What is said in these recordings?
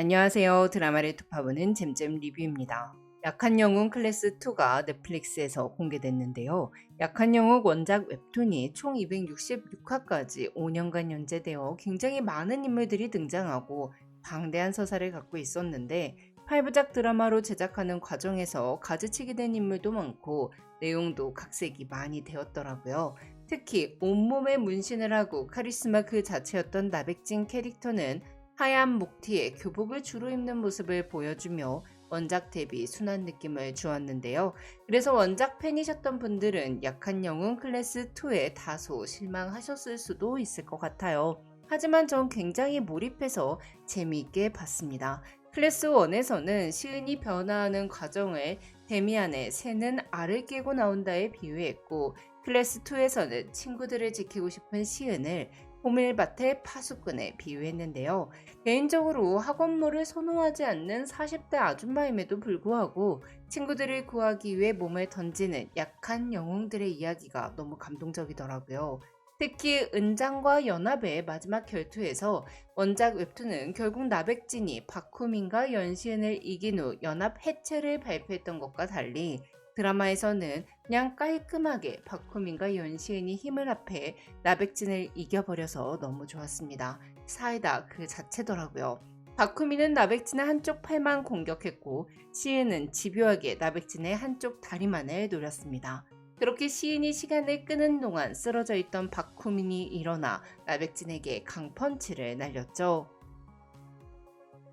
안녕하세요. 드라마를 톱파보는 잼잼 리뷰입니다. 약한 영웅 클래스 2가 넷플릭스에서 공개됐는데요. 약한 영웅 원작 웹툰이 총 266화까지 5년간 연재되어 굉장히 많은 인물들이 등장하고 방대한 서사를 갖고 있었는데 8부작 드라마로 제작하는 과정에서 가지치기 된 인물도 많고 내용도 각색이 많이 되었더라고요. 특히 온몸에 문신을 하고 카리스마 그 자체였던 나백진 캐릭터는 하얀 목티에 교복을 주로 입는 모습을 보여주며 원작 대비 순한 느낌을 주었는데요. 그래서 원작 팬이셨던 분들은 약한 영웅 클래스 2에 다소 실망하셨을 수도 있을 것 같아요. 하지만 전 굉장히 몰입해서 재미있게 봤습니다. 클래스 1에서는 시은이 변화하는 과정을 데미안의 새는 알을 깨고 나온다에 비유했고, 클래스 2에서는 친구들을 지키고 싶은 시은을 호밀밭의 파수꾼에 비유했는데요. 개인적으로 학원물을 선호하지 않는 40대 아줌마임에도 불구하고 친구들을 구하기 위해 몸을 던지는 약한 영웅들의 이야기가 너무 감동적이더라고요. 특히 은장과 연합의 마지막 결투에서 원작 웹툰은 결국 나백진이 박후민과 연시은을 이긴 후 연합 해체를 발표했던 것과 달리 드라마에서는 그냥 깔끔하게 박후민과 연시은이 힘을 합해 나백진을 이겨버려서 너무 좋았습니다. 사이다 그 자체더라고요. 박후민은 나백진의 한쪽 팔만 공격했고 시은은 집요하게 나백진의 한쪽 다리만을 노렸습니다. 그렇게 시은이 시간을 끄는 동안 쓰러져 있던 박후민이 일어나 나백진에게 강펀치를 날렸죠.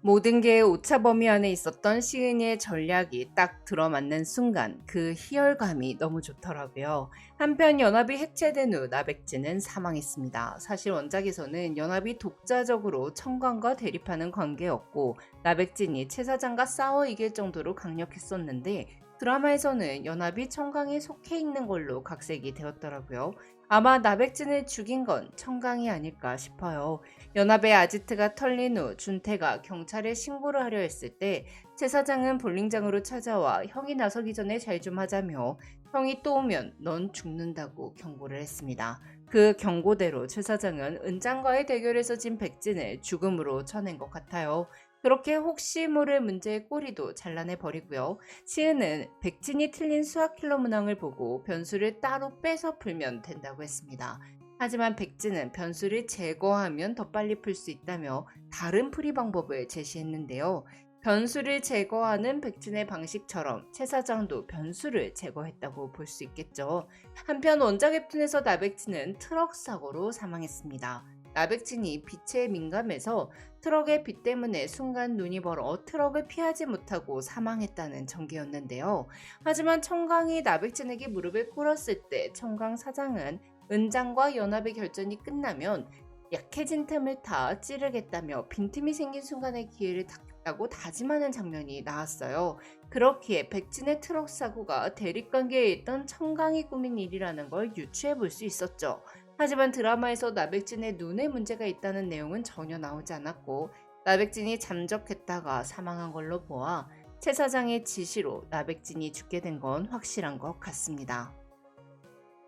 모든 게 오차 범위 안에 있었던 시은이의 전략이 딱 들어맞는 순간 그 희열감이 너무 좋더라고요. 한편 연합이 해체된 후 나백진은 사망했습니다. 사실 원작에서는 연합이 독자적으로 청강과 대립하는 관계였고 나백진이 최 사장과 싸워 이길 정도로 강력했었는데 드라마에서는 연합이 청강에 속해 있는 걸로 각색이 되었더라고요. 아마 나백진을 죽인 건 청강이 아닐까 싶어요. 연합의 아지트가 털린 후 준태가 경찰에 신고를 하려 했을 때 최 사장은 볼링장으로 찾아와 형이 나서기 전에 잘 좀 하자며 형이 또 오면 넌 죽는다고 경고를 했습니다. 그 경고대로 최 사장은 은장과의 대결에서 진 백진을 죽음으로 쳐낸 것 같아요. 그렇게 혹시 모를 문제의 꼬리도 잘라내버리고요. 시은은 백진이 틀린 수학 킬러 문항을 보고 변수를 따로 빼서 풀면 된다고 했습니다. 하지만 백진은 변수를 제거하면 더 빨리 풀 수 있다며 다른 풀이 방법을 제시했는데요. 변수를 제거하는 백진의 방식처럼 최 사장도 변수를 제거했다고 볼 수 있겠죠. 한편 원작 웹툰에서 나백진은 트럭 사고로 사망했습니다. 나백진이 빛에 민감해서 트럭의 빛 때문에 순간 눈이 벌어 트럭을 피하지 못하고 사망했다는 전개였는데요. 하지만 청강이 나백진에게 무릎을 꿇었을 때 청강 사장은 은장과 연합의 결전이 끝나면 약해진 틈을 타 찌르겠다며 빈틈이 생긴 순간의 기회를 닦겠다고 다짐하는 장면이 나왔어요. 그렇기에 백진의 트럭 사고가 대립관계에 있던 청강이 꾸민 일이라는 걸 유추해 볼 수 있었죠. 하지만 드라마에서 나백진의 눈에 문제가 있다는 내용은 전혀 나오지 않았고 나백진이 잠적했다가 사망한 걸로 보아 최 사장의 지시로 나백진이 죽게 된 건 확실한 것 같습니다.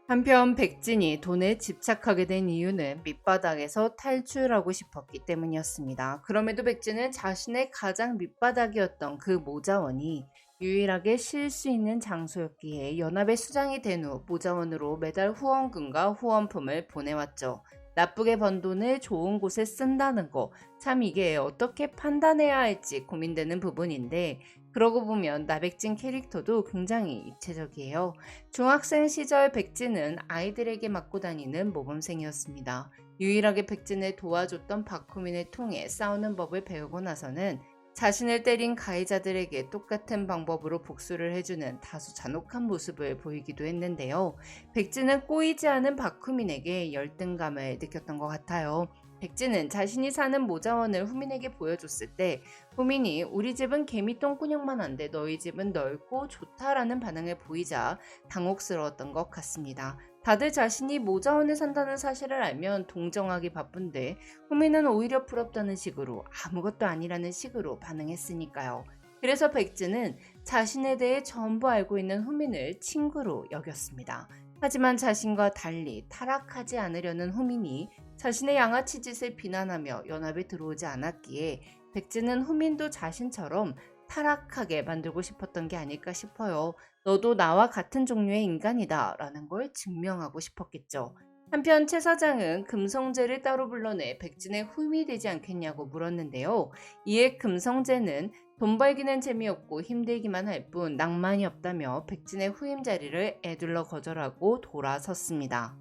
한편 백진이 돈에 집착하게 된 이유는 밑바닥에서 탈출하고 싶었기 때문이었습니다. 그럼에도 백진은 자신의 가장 밑바닥이었던 그 모자원이 유일하게 쉴 수 있는 장소였기에 연합의 수장이 된 후 모자원으로 매달 후원금과 후원품을 보내왔죠. 나쁘게 번 돈을 좋은 곳에 쓴다는 거, 참 이게 어떻게 판단해야 할지 고민되는 부분인데 그러고 보면 나백진 캐릭터도 굉장히 입체적이에요. 중학생 시절 백진은 아이들에게 맡고 다니는 모범생이었습니다. 유일하게 백진을 도와줬던 박후민을 통해 싸우는 법을 배우고 나서는 자신을 때린 가해자들에게 똑같은 방법으로 복수를 해주는 다소 잔혹한 모습을 보이기도 했는데요. 백진은 꼬이지 않은 박후민에게 열등감을 느꼈던 것 같아요. 백진은 자신이 사는 모자원을 후민에게 보여줬을 때 후민이 우리 집은 개미똥꾸녕만 한데 너희 집은 넓고 좋다라는 반응을 보이자 당혹스러웠던 것 같습니다. 다들 자신이 모자원에 산다는 사실을 알면 동정하기 바쁜데 후민은 오히려 부럽다는 식으로 아무것도 아니라는 식으로 반응했으니까요. 그래서 백진은 자신에 대해 전부 알고 있는 후민을 친구로 여겼습니다. 하지만 자신과 달리 타락하지 않으려는 후민이 자신의 양아치 짓을 비난하며 연합에 들어오지 않았기에 백지는 후민도 자신처럼 타락하게 만들고 싶었던 게 아닐까 싶어요. 너도 나와 같은 종류의 인간이다 라는 걸 증명하고 싶었겠죠. 한편 최 사장은 금성재를 따로 불러내 백진의 후임이 되지 않겠냐고 물었는데요. 이에 금성재는 돈 벌기는 재미없고 힘들기만 할 뿐 낭만이 없다며 백진의 후임 자리를 애둘러 거절하고 돌아섰습니다.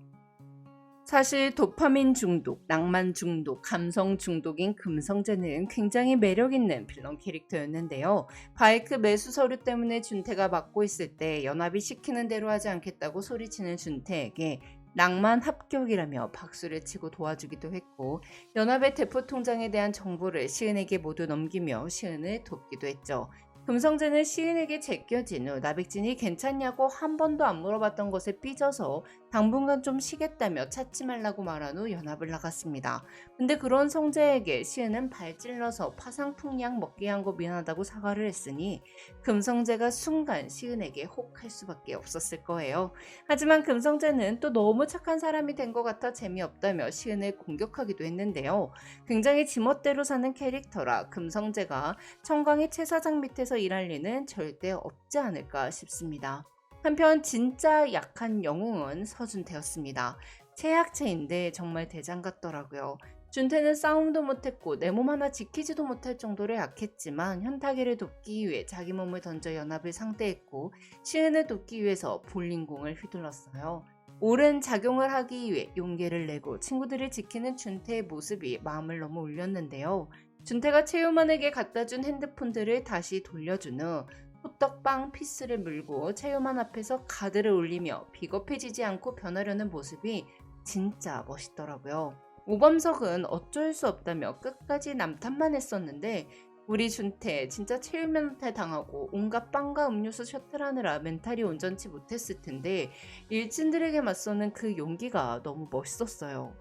사실 도파민 중독, 낭만 중독, 감성 중독인 금성재는 굉장히 매력있는 빌런 캐릭터였는데요. 바이크 매수 서류 때문에 준태가 맡고 있을 때 연합이 시키는 대로 하지 않겠다고 소리치는 준태에게 낭만 합격이라며 박수를 치고 도와주기도 했고, 연합의 대포 통장에 대한 정보를 시은에게 모두 넘기며 시은을 돕기도 했죠. 금성재는 시은에게 제껴진 후 나백진이 괜찮냐고 한 번도 안 물어봤던 것에 삐져서 당분간 좀 쉬겠다며 찾지 말라고 말한 후 연합을 나갔습니다. 근데 그런 성재에게 시은은 발찔러서 파상풍약 먹게 한 거 미안하다고 사과를 했으니 금성재가 순간 시은에게 혹할 수밖에 없었을 거예요. 하지만 금성재는 또 너무 착한 사람이 된 것 같아 재미없다며 시은을 공격하기도 했는데요. 굉장히 지멋대로 사는 캐릭터라 금성재가 청강의 최 사장 밑에서 일할 리는 절대 없지 않을까 싶습니다. 한편 진짜 약한 영웅은 서준태였습니다. 최약체인데 정말 대장 같더라고요. 준태는 싸움도 못했고 내 몸 하나 지키지도 못할 정도로 약했지만 현타계를 돕기 위해 자기 몸을 던져 연합을 상대했고 시은을 돕기 위해서 볼링공을 휘둘렀어요. 옳은 작용을 하기 위해 용기를 내고 친구들을 지키는 준태의 모습이 마음을 너무 울렸는데요. 준태가 채유만에게 갖다준 핸드폰들을 다시 돌려준 후 호떡빵 피스를 물고 채유만 앞에서 가드를 올리며 비겁해지지 않고 변하려는 모습이 진짜 멋있더라고요. 오범석은 어쩔 수 없다며 끝까지 남탓만 했었는데 우리 준태 진짜 채유만한테 당하고 온갖 빵과 음료수 셔틀하느라 멘탈이 온전치 못했을 텐데 일진들에게 맞서는 그 용기가 너무 멋있었어요.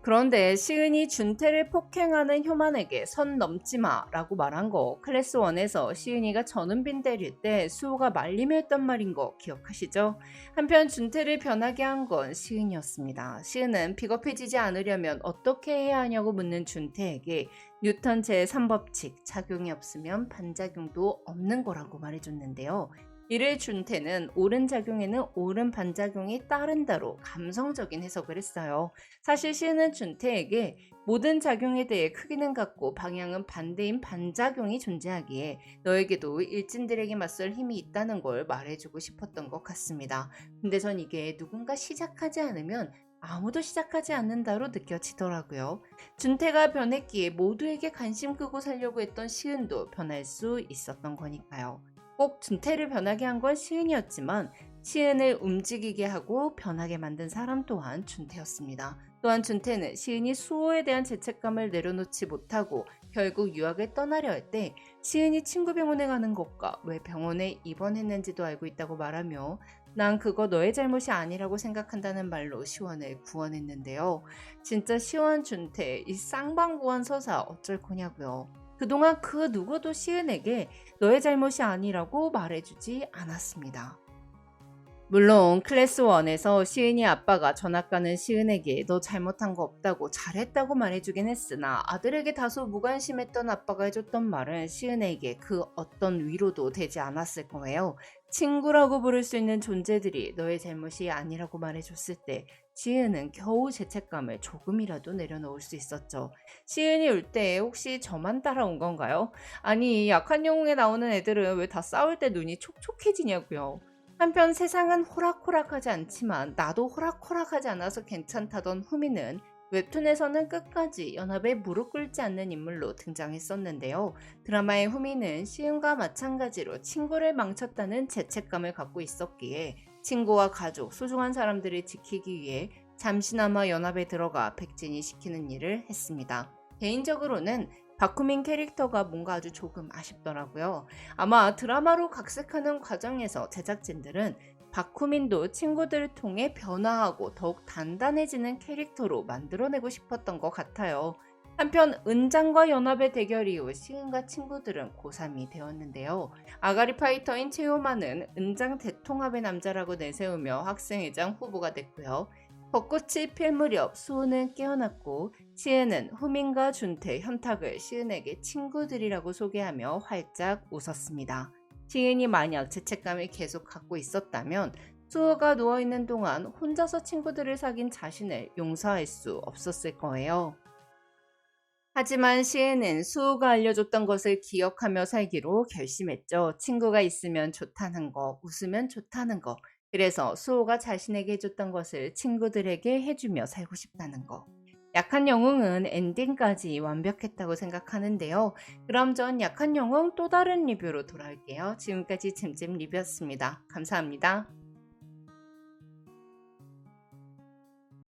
그런데 시은이 준태를 폭행하는 효만에게 선 넘지마 라고 말한 거 클래스 1에서 시은이가 전은빈 때릴 때 수호가 말리며 했던 말인 거 기억하시죠? 한편 준태를 변하게 한 건 시은이었습니다. 시은은 비겁해지지 않으려면 어떻게 해야 하냐고 묻는 준태에게 뉴턴 제3법칙 작용이 없으면 반작용도 없는 거라고 말해줬는데요. 이를 준태는 옳은 작용에는 옳은 반작용이 따른다로 감성적인 해석을 했어요. 사실 시는 준태에게 모든 작용에 대해 크기는 같고 방향은 반대인 반작용이 존재하기에 너에게도 일진들에게 맞설 힘이 있다는 걸 말해주고 싶었던 것 같습니다. 근데 전 이게 누군가 시작하지 않으면 아무도 시작하지 않는다로 느껴지더라고요. 준태가 변했기에 모두에게 관심 끄고 살려고 했던 시은도 변할 수 있었던 거니까요. 꼭 준태를 변하게 한 건 시은이었지만 시은을 움직이게 하고 변하게 만든 사람 또한 준태였습니다. 또한 준태는 시은이 수호에 대한 죄책감을 내려놓지 못하고 결국 유학을 떠나려 할 때 시은이 친구 병원에 가는 것과 왜 병원에 입원했는지도 알고 있다고 말하며 난 그거 너의 잘못이 아니라고 생각한다는 말로 시원을 구원했는데요. 진짜 시원 준태 이 쌍방구한 서사 어쩔 거냐고요. 그동안 그 누구도 시은에게 너의 잘못이 아니라고 말해주지 않았습니다. 물론 클래스 1에서 시은이 아빠가 전학가는 시은에게 너 잘못한 거 없다고 잘했다고 말해주긴 했으나 아들에게 다소 무관심했던 아빠가 해줬던 말은 시은에게 그 어떤 위로도 되지 않았을 거예요. 친구라고 부를 수 있는 존재들이 너의 잘못이 아니라고 말해줬을 때 시은은 겨우 죄책감을 조금이라도 내려놓을 수 있었죠. 시은이 울 때 혹시 저만 따라온 건가요? 아니 약한 영웅에 나오는 애들은 왜 다 싸울 때 눈이 촉촉해지냐고요. 한편 세상은 호락호락하지 않지만 나도 호락호락하지 않아서 괜찮다던 후미는 웹툰에서는 끝까지 연합에 무릎 꿇지 않는 인물로 등장했었는데요. 드라마의 후미는 시은과 마찬가지로 친구를 망쳤다는 죄책감을 갖고 있었기에 친구와 가족, 소중한 사람들을 지키기 위해 잠시나마 연합에 들어가 백진이 시키는 일을 했습니다. 개인적으로는 박후민 캐릭터가 뭔가 아주 조금 아쉽더라고요. 아마 드라마로 각색하는 과정에서 제작진들은 박후민도 친구들을 통해 변화하고 더욱 단단해지는 캐릭터로 만들어내고 싶었던 것 같아요. 한편 은장과 연합의 대결 이후 시은과 친구들은 고3이 되었는데요. 아가리 파이터인 채요마는 은장 대통합의 남자라고 내세우며 학생회장 후보가 됐고요. 벚꽃이 필 무렵 수은은 깨어났고 시은은 후민과 준태, 현탁을 시은에게 친구들이라고 소개하며 활짝 웃었습니다. 시은이 만약 죄책감을 계속 갖고 있었다면 수호가 누워있는 동안 혼자서 친구들을 사귄 자신을 용서할 수 없었을 거예요. 하지만 시은은 수호가 알려줬던 것을 기억하며 살기로 결심했죠. 친구가 있으면 좋다는 거, 웃으면 좋다는 거. 그래서 수호가 자신에게 해줬던 것을 친구들에게 해주며 살고 싶다는 거. 약한 영웅은 엔딩까지 완벽했다고 생각하는데요. 그럼 전 약한 영웅 또 다른 리뷰로 돌아올게요. 지금까지 잼잼 리뷰였습니다. 감사합니다.